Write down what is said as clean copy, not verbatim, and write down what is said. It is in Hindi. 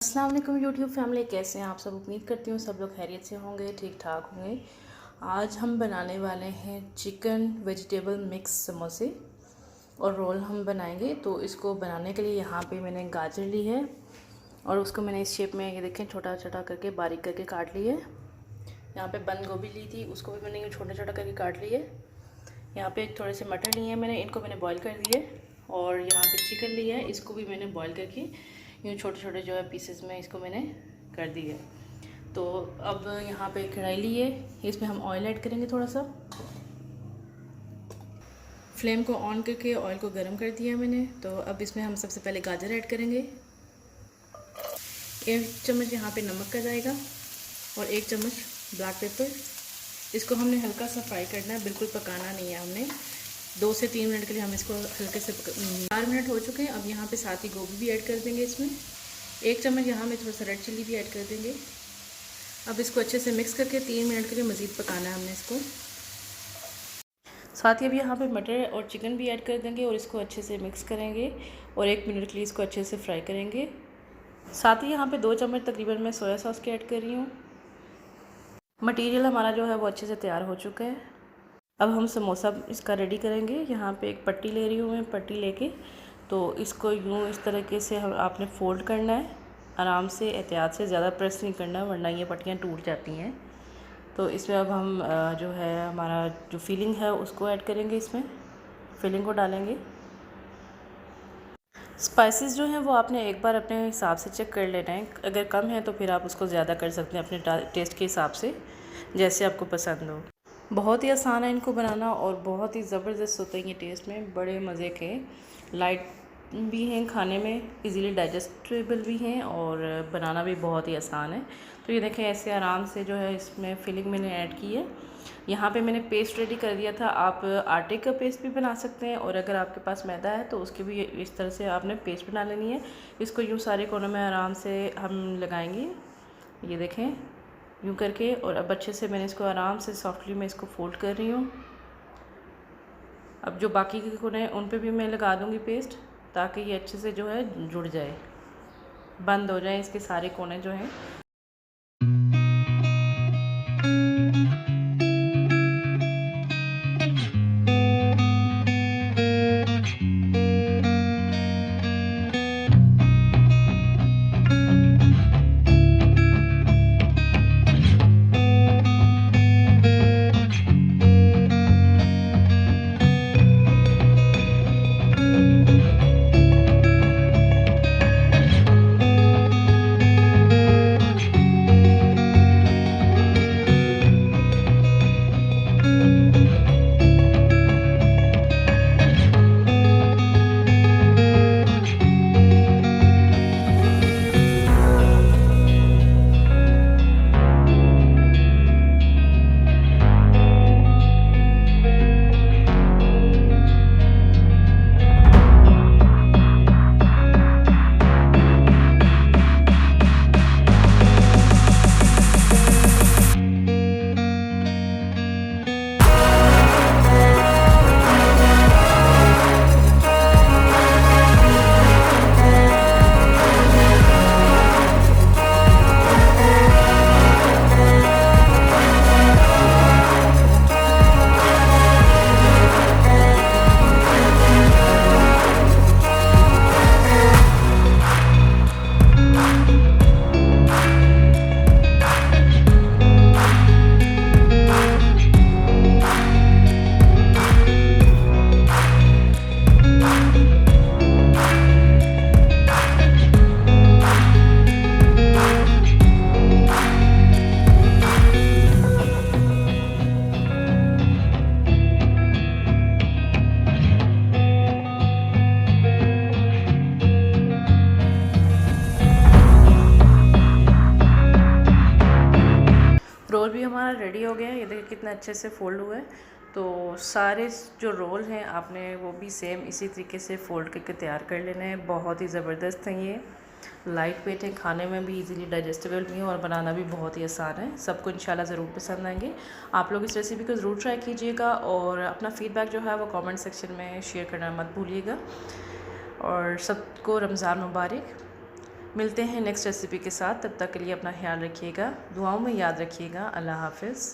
अस्सलाम वालेकुम यूट्यूब फैमिली, कैसे हैं आप सब। उम्मीद करती हूँ सब लोग खैरियत से होंगे, ठीक ठाक होंगे। आज हम बनाने वाले हैं चिकन वेजिटेबल मिक्स समोसे और रोल हम बनाएंगे। तो इसको बनाने के लिए यहाँ पे मैंने गाजर ली है और उसको मैंने इस शेप में, ये देखें, छोटा छोटा करके बारीक करके काट ली है। यहाँ पे बंद गोभी ली थी, उसको भी मैंने छोटा छोटा करके काट ली है। यहाँ पे थोड़े से मटर लिए हैं मैंने, इनको मैंने बॉईल कर दिए। और यहाँ पे चिकन लिया है, इसको भी मैंने बॉईल करके यूँ छोटे छोटे जो है पीसेस में इसको मैंने कर दिए। तो अब यहाँ पे कढ़ाई ली है, इसमें हम ऑयल ऐड करेंगे थोड़ा सा। फ्लेम को ऑन करके ऑयल को गर्म कर दिया मैंने। तो अब इसमें हम सबसे पहले गाजर ऐड करेंगे। 1 चम्मच यहाँ पे नमक का जाएगा और 1 चम्मच ब्लैक पेपर। इसको हमने हल्का सा फ्राई करना है, बिल्कुल पकाना नहीं है हमने। 2 से 3 मिनट के लिए हम इसको हल्के से 4 मिनट हो चुके हैं। अब यहाँ पे साथ ही गोभी भी ऐड कर देंगे इसमें। 1 चम्मच यहाँ में थोड़ा सा रेड चिल्ली भी ऐड कर देंगे। अब इसको अच्छे से मिक्स करके 3 मिनट के लिए मज़ीद पकाना है हमने इसको। साथ ही अब यहाँ पे मटर और चिकन भी ऐड कर देंगे और इसको अच्छे से मिक्स करेंगे और 1 मिनट के लिए इसको अच्छे से फ्राई करेंगे। साथ ही यहाँ पे 2 चम्मच तकरीबन मैं सोया सॉस की ऐड कर रही हूँ। मटीरियल हमारा जो है वो अच्छे से तैयार हो चुका है। अब हम समोसा इसका रेडी करेंगे। यहाँ पे एक पट्टी ले रही हूँ मैं, पट्टी लेके तो इसको यूँ इस तरीके से हम आपने फ़ोल्ड करना है, आराम से, एहतियात से, ज़्यादा प्रेस नहीं करना वरना ये पट्टियाँ टूट जाती हैं। तो इसमें अब हम जो है हमारा जो फिलिंग है उसको ऐड करेंगे, इसमें फिलिंग को डालेंगे। स्पाइसेस जो हैं वो आपने एक बार अपने हिसाब से चेक कर लेना है, अगर कम है तो फिर आप उसको ज़्यादा कर सकते हैं अपने टेस्ट के हिसाब से, जैसे आपको पसंद हो। बहुत ही आसान है इनको बनाना और बहुत ही ज़बरदस्त होते हैं ये टेस्ट में, बड़े मज़े के। लाइट भी हैं खाने में, इजीली डाइजेस्टेबल भी हैं और बनाना भी बहुत ही आसान है। तो ये देखें, ऐसे आराम से जो है इसमें फिलिंग मैंने ऐड की है। यहाँ पे मैंने पेस्ट रेडी कर दिया था। आप आटे का पेस्ट भी बना सकते हैं और अगर आपके पास मैदा है तो उसकी भी इस तरह से आपने पेस्ट बना लेनी है। इसको यूँ सारे कोनों में आराम से हम लगाएंगे, ये देखें, यूँ करके। और अब अच्छे से मैंने इसको आराम से सॉफ्टली मैं इसको फोल्ड कर रही हूँ। अब जो बाकी के कोने हैं उन पे भी मैं लगा दूँगी पेस्ट, ताकि ये अच्छे से जो है जुड़ जाए, बंद हो जाए इसके सारे कोने जो हैं। रोल भी हमारा रेडी हो गया है, ये देखिए कितना अच्छे से फोल्ड हुआ है। तो सारे जो रोल हैं आपने वो भी सेम इसी तरीके से फ़ोल्ड करके तैयार कर लेने हैं। बहुत ही ज़बरदस्त हैं ये, लाइट वेट है, खाने में भी इजीली डाइजेस्टेबल भी है और बनाना भी बहुत ही आसान है। सबको इंशाल्लाह ज़रूर पसंद आएंगे। आप लोग इस रेसिपी को ज़रूर ट्राई कीजिएगा और अपना फ़ीडबैक जो है वो कमेंट सेक्शन में शेयर करना मत भूलिएगा। और सबको रमज़ान मुबारक। मिलते हैं नेक्स्ट रेसिपी के साथ, तब तक के लिए अपना ख्याल रखिएगा, दुआओं में याद रखिएगा। अल्लाह हाफ़िज़।